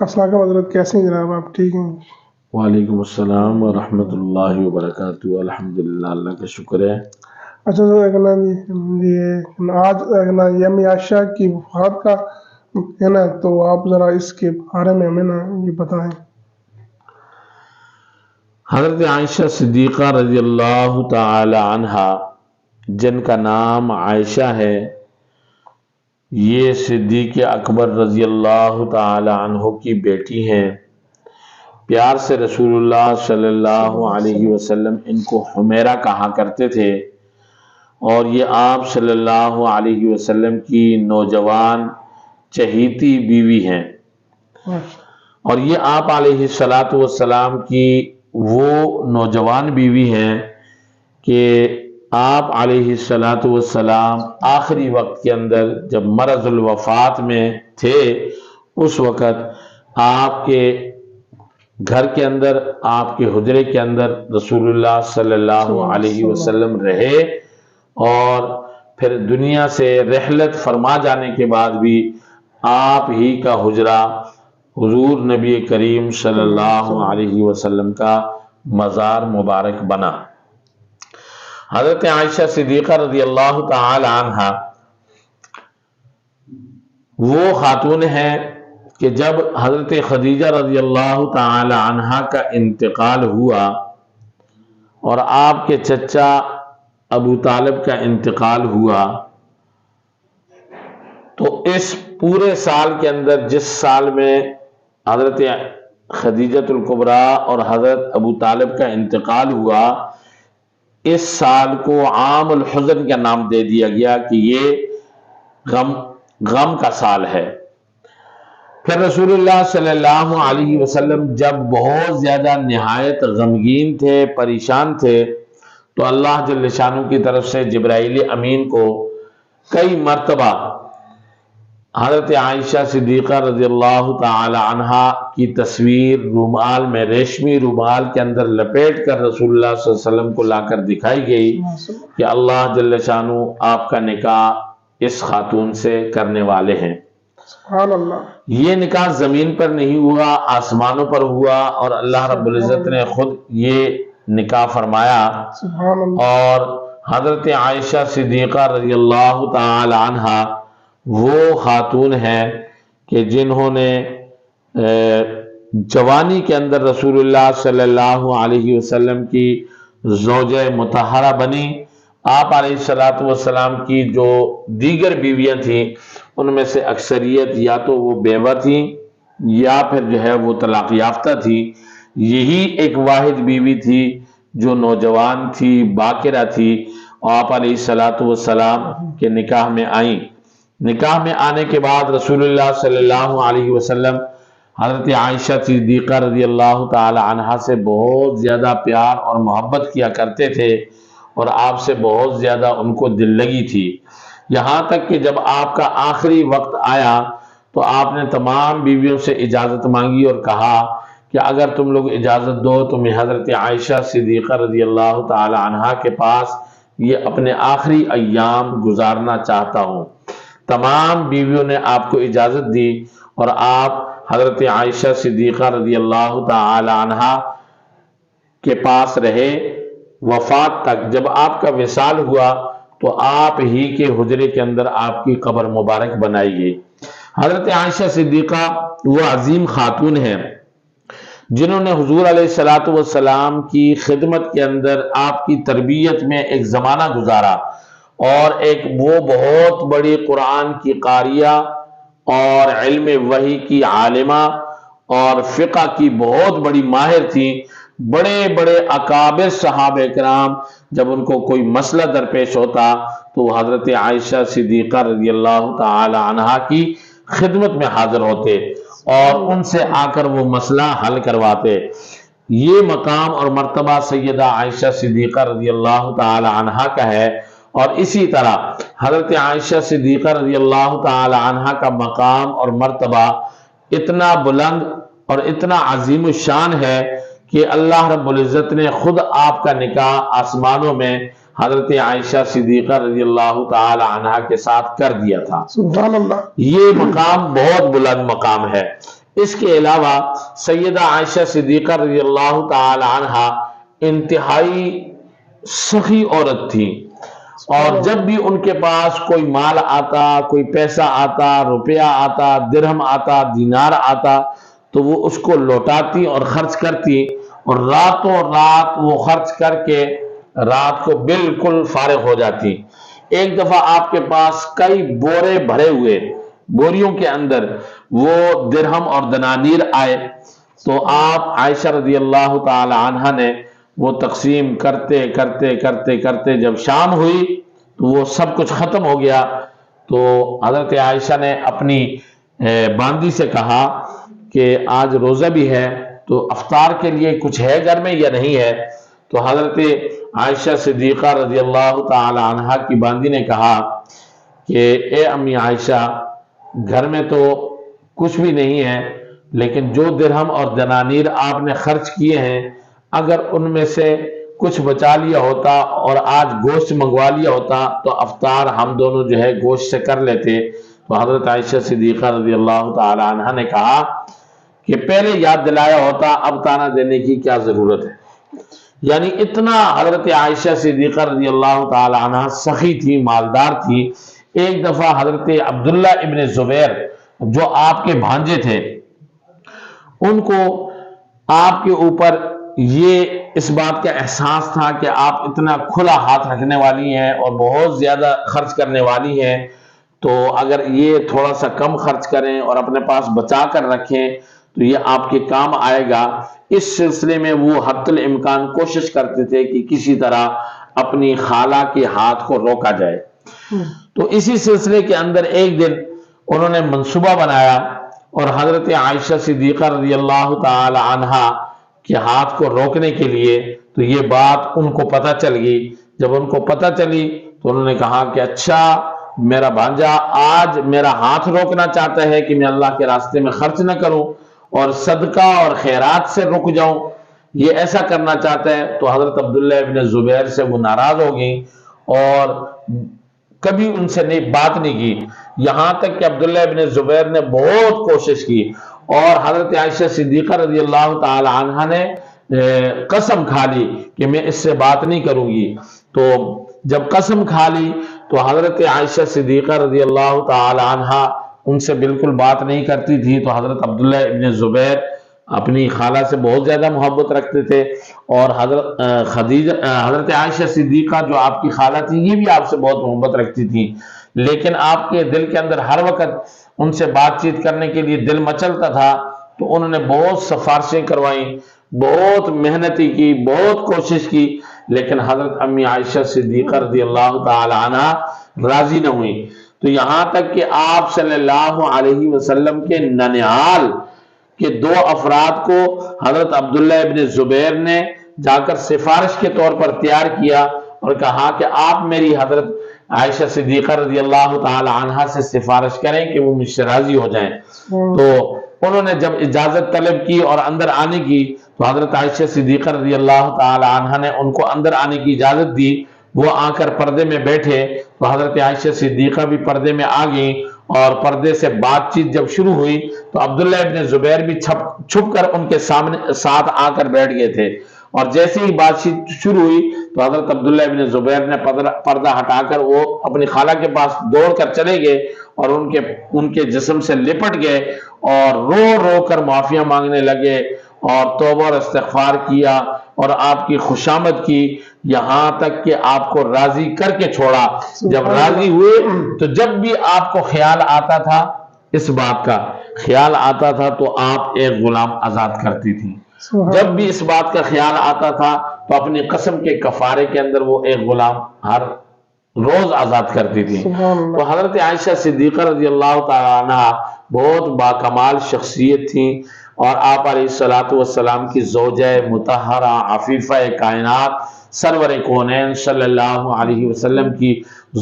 السلام علیکم حضرت، کیسے ہیں جناب آپ؟ ٹھیک ہیں؟ وعلیکم السلام ورحمۃ اللہ وبرکاتہ۔ الحمدللہ، اللہ کا شکر ہے۔ اچھا سر، یہ آج یم عائشہ کی وفات کا ہے نا، تو آپ ذرا اس کے بارے میں ہمیں نا یہ بتائیں۔ حضرت عائشہ صدیقہ رضی اللہ تعالی عنہا، جن کا نام عائشہ ہے، یہ صدیق اکبر رضی اللہ تعالی عنہ کی بیٹی ہیں۔ پیار سے رسول اللہ صلی اللہ علیہ وسلم ان کو حمیرہ کہا کرتے تھے، اور یہ آپ صلی اللہ علیہ وسلم کی نوجوان چہیتی بیوی ہیں، اور یہ آپ علیہ السلام کی وہ نوجوان بیوی ہیں کہ آپ علیہ السلام آخری وقت کے اندر جب مرض الوفات میں تھے، اس وقت آپ کے گھر کے اندر، آپ کے حجرے کے اندر رسول اللہ صلی اللہ علیہ وسلم رہے، اور پھر دنیا سے رحلت فرما جانے کے بعد بھی آپ ہی کا حجرہ حضور نبی کریم صلی اللہ علیہ وسلم کا مزار مبارک بنا۔ حضرت عائشہ صدیقہ رضی اللہ تعالی عنہا وہ خاتون ہیں کہ جب حضرت خدیجہ رضی اللہ تعالی عنہا کا انتقال ہوا اور آپ کے چچا ابو طالب کا انتقال ہوا، تو اس پورے سال کے اندر جس سال میں حضرت خدیجۃ الکبریٰ اور حضرت ابو طالب کا انتقال ہوا، اس سال کو عام الحزن کا نام دے دیا گیا کہ یہ غم کا سال ہے۔ پھر رسول اللہ صلی اللہ علیہ وسلم جب بہت زیادہ نہایت غمگین تھے، پریشان تھے، تو اللہ جل شانہ کی طرف سے جبرائیل امین کو کئی مرتبہ حضرت عائشہ صدیقہ رضی اللہ تعالی عنہا کی تصویر رومال میں، ریشمی رومال کے اندر لپیٹ کر رسول اللہ صلی اللہ علیہ وسلم کو لا کر دکھائی گئی کہ اللہ جل شانہ آپ کا نکاح اس خاتون سے کرنے والے ہیں۔ سبحان اللہ۔ یہ نکاح زمین پر نہیں ہوا، آسمانوں پر ہوا، اور اللہ رب العزت نے خود یہ نکاح فرمایا۔ سبحان اللہ۔ اور حضرت عائشہ صدیقہ رضی اللہ تعالی عنہا وہ خاتون ہیں کہ جنہوں نے جوانی کے اندر رسول اللہ صلی اللہ علیہ وسلم کی زوجہ مطہرہ بنی۔ آپ علیہ السلام کی جو دیگر بیویاں تھیں، ان میں سے اکثریت یا تو وہ بیوہ تھیں یا پھر جو ہے وہ طلاق یافتہ تھی۔ یہی ایک واحد بیوی تھی جو نوجوان تھی، باکرہ تھی، اور آپ علیہ السلام کے نکاح میں آئیں۔ نکاح میں آنے کے بعد رسول اللہ صلی اللہ علیہ وسلم حضرت عائشہ صدیقہ رضی اللہ تعالی عنہا سے بہت زیادہ پیار اور محبت کیا کرتے تھے، اور آپ سے بہت زیادہ ان کو دل لگی تھی، یہاں تک کہ جب آپ کا آخری وقت آیا تو آپ نے تمام بیویوں سے اجازت مانگی اور کہا کہ اگر تم لوگ اجازت دو تو میں حضرت عائشہ صدیقہ رضی اللہ تعالی عنہا کے پاس یہ اپنے آخری ایام گزارنا چاہتا ہوں۔ تمام بیویوں نے آپ کو اجازت دی، اور آپ حضرت عائشہ صدیقہ رضی اللہ تعالی عنہا کے پاس رہے وفات تک۔ جب آپ کا وصال ہوا تو آپ ہی کے حجرے کے اندر آپ کی قبر مبارک بنائی گئی۔ حضرت عائشہ صدیقہ وہ عظیم خاتون ہیں جنہوں نے حضور علیہ السلام کی خدمت کے اندر آپ کی تربیت میں ایک زمانہ گزارا، اور ایک وہ بہت بڑی قرآن کی قاریہ اور علم وحی کی عالمہ اور فقہ کی بہت بڑی ماہر تھیں۔ بڑے بڑے اکابر صحابہ کرام جب ان کو کوئی مسئلہ درپیش ہوتا تو حضرت عائشہ صدیقہ رضی اللہ تعالی عنہا کی خدمت میں حاضر ہوتے اور ان سے آ کر وہ مسئلہ حل کرواتے۔ یہ مقام اور مرتبہ سیدہ عائشہ صدیقہ رضی اللہ تعالی عنہا کا ہے، اور اسی طرح حضرت عائشہ صدیقہ رضی اللہ تعالی عنہا کا مقام اور مرتبہ اتنا بلند اور اتنا عظیم الشان ہے کہ اللہ رب العزت نے خود آپ کا نکاح آسمانوں میں حضرت عائشہ صدیقہ رضی اللہ تعالی عنہا کے ساتھ کر دیا تھا۔ سبحان اللہ۔ یہ مقام بہت بلند مقام ہے۔ اس کے علاوہ سیدہ عائشہ صدیقہ رضی اللہ تعالی عنہا انتہائی سخی عورت تھی، اور جب بھی ان کے پاس کوئی مال آتا، کوئی پیسہ آتا، روپیہ آتا، درہم آتا، دینار آتا، تو وہ اس کو لوٹاتی اور خرچ کرتی، اور راتوں رات وہ خرچ کر کے رات کو بالکل فارغ ہو جاتی۔ ایک دفعہ آپ کے پاس کئی بورے بھرے ہوئے، بوریوں کے اندر وہ درہم اور دنانیر آئے، تو آپ عائشہ رضی اللہ تعالی عنہ نے وہ تقسیم کرتے کرتے کرتے کرتے جب شام ہوئی تو وہ سب کچھ ختم ہو گیا، تو حضرت عائشہ نے اپنی باندی سے کہا کہ آج روزہ بھی ہے، تو افطار کے لیے کچھ ہے گھر میں یا نہیں ہے؟ تو حضرت عائشہ صدیقہ رضی اللہ تعالی عنہا کی باندی نے کہا کہ اے امی عائشہ، گھر میں تو کچھ بھی نہیں ہے، لیکن جو درہم اور دنانیر آپ نے خرچ کیے ہیں، اگر ان میں سے کچھ بچا لیا ہوتا اور آج گوشت منگوا لیا ہوتا تو افطار ہم دونوں جو ہے گوشت سے کر لیتے۔ تو حضرت عائشہ صدیقہ رضی اللہ تعالی عنہ نے کہا کہ پہلے یاد دلایا ہوتا، اب تانا دینے کی کیا ضرورت ہے؟ یعنی اتنا حضرت عائشہ صدیقہ رضی اللہ تعالی عنہ سخی تھی، مالدار تھی۔ ایک دفعہ حضرت عبداللہ ابن زبیر جو آپ کے بھانجے تھے، ان کو آپ کے اوپر یہ اس بات کا احساس تھا کہ آپ اتنا کھلا ہاتھ رکھنے والی ہیں اور بہت زیادہ خرچ کرنے والی ہیں، تو اگر یہ تھوڑا سا کم خرچ کریں اور اپنے پاس بچا کر رکھیں تو یہ آپ کے کام آئے گا۔ اس سلسلے میں وہ حتی الامکان کوشش کرتے تھے کہ کسی طرح اپنی خالہ کے ہاتھ کو روکا جائے۔ تو اسی سلسلے کے اندر ایک دن انہوں نے منصوبہ بنایا اور حضرت عائشہ صدیقہ رضی اللہ تعالی عنہا کے ہاتھ کو روکنے کے لیے، تو یہ بات ان کو پتہ چل گئی۔ جب ان کو پتہ چلی تو انہوں نے کہا کہ اچھا، میرا بھانجا آج میرا ہاتھ روکنا چاہتا ہے کہ میں اللہ کے راستے میں خرچ نہ کروں اور صدقہ اور خیرات سے رک جاؤں، یہ ایسا کرنا چاہتا ہے۔ تو حضرت عبداللہ ابن زبیر سے وہ ناراض ہو گئی اور کبھی ان سے بات نہیں کی، یہاں تک کہ عبداللہ ابن زبیر نے بہت کوشش کی اور حضرت عائشہ صدیقہ رضی اللہ تعالی عنہ نے قسم کھا لی کہ میں اس سے بات نہیں کروں گی۔ تو جب قسم کھا لی تو حضرت عائشہ صدیقہ رضی اللہ تعالی عنہ ان سے بالکل بات نہیں کرتی تھی، تو حضرت عبداللہ ابن زبیر اپنی خالہ سے بہت زیادہ محبت رکھتے تھے، اور حضرت عائشہ صدیقہ جو آپ کی خالہ تھی یہ بھی آپ سے بہت محبت رکھتی تھی، لیکن آپ کے دل کے اندر ہر وقت ان سے بات چیت کرنے کے لیے دل مچلتا تھا۔ تو انہوں نے بہت سفارشیں کروائیں، بہت محنتی کی، بہت کوشش کی، لیکن حضرت امی عائشہ صدیقہ رضی اللہ تعالی عنہ راضی نہ ہوئی۔ تو یہاں تک کہ آپ صلی اللہ علیہ وسلم کے ننیال کہ 2 افراد کو حضرت عبداللہ ابن زبیر نے جا کر سفارش کے طور پر تیار کیا اور کہا کہ آپ میری حضرت عائشہ صدیقہ رضی اللہ تعالی عنہ سے سفارش کریں کہ وہ مجھ سے راضی ہو جائیں۔ تو انہوں نے جب اجازت طلب کی اور اندر آنے کی تو حضرت عائشہ صدیقہ رضی اللہ تعالی عنہ نے ان کو اندر آنے کی اجازت دی۔ وہ آ کر پردے میں بیٹھے تو حضرت عائشہ صدیقہ بھی پردے میں آ گئیں، اور پردے سے بات چیت جب شروع ہوئی تو عبداللہ ابن زبیر بھی چھپ کر ان کے ساتھ آ کر بیٹھ گئے تھے، اور جیسے ہی بات چیت شروع ہوئی تو حضرت عبداللہ ابن زبیر نے پردہ ہٹا کر وہ اپنی خالہ کے پاس دوڑ کر چلے گئے اور ان کے جسم سے لپٹ گئے اور رو رو کر معافیاں مانگنے لگے اور توبہ اور استغفار کیا اور آپ کی خوشامد کی، یہاں تک کہ آپ کو راضی کر کے چھوڑا۔ جب راضی ہوئے تو جب بھی آپ کو خیال آتا تھا، اس بات کا خیال آتا تھا تو آپ ایک غلام آزاد کرتی تھی۔ جب بھی اس بات کا خیال آتا تھا تو اپنی قسم کے کفارے کے اندر وہ ایک غلام ہر روز آزاد کرتی تھی۔ تو حضرت عائشہ صدیقہ رضی اللہ تعالیٰ عنہ بہت باکمال شخصیت تھیں، اور آپ علیہ الصلوۃ والسلام کی زوجہ مطہرہ عفیفہ کائنات سرور کونین صلی اللہ علیہ وسلم کی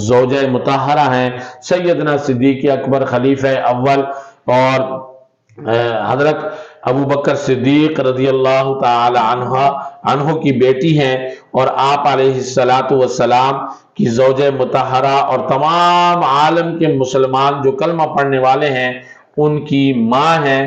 زوجہ مطہرہ ہیں، سیدنا صدیق اکبر خلیفہ اول اور حضرت ابو بکر صدیق رضی اللہ تعالی عنہ کی بیٹی ہیں، اور آپ علیہ الصلوۃ والسلام کی زوجہ مطہرہ اور تمام عالم کے مسلمان جو کلمہ پڑھنے والے ہیں ان کی ماں ہیں۔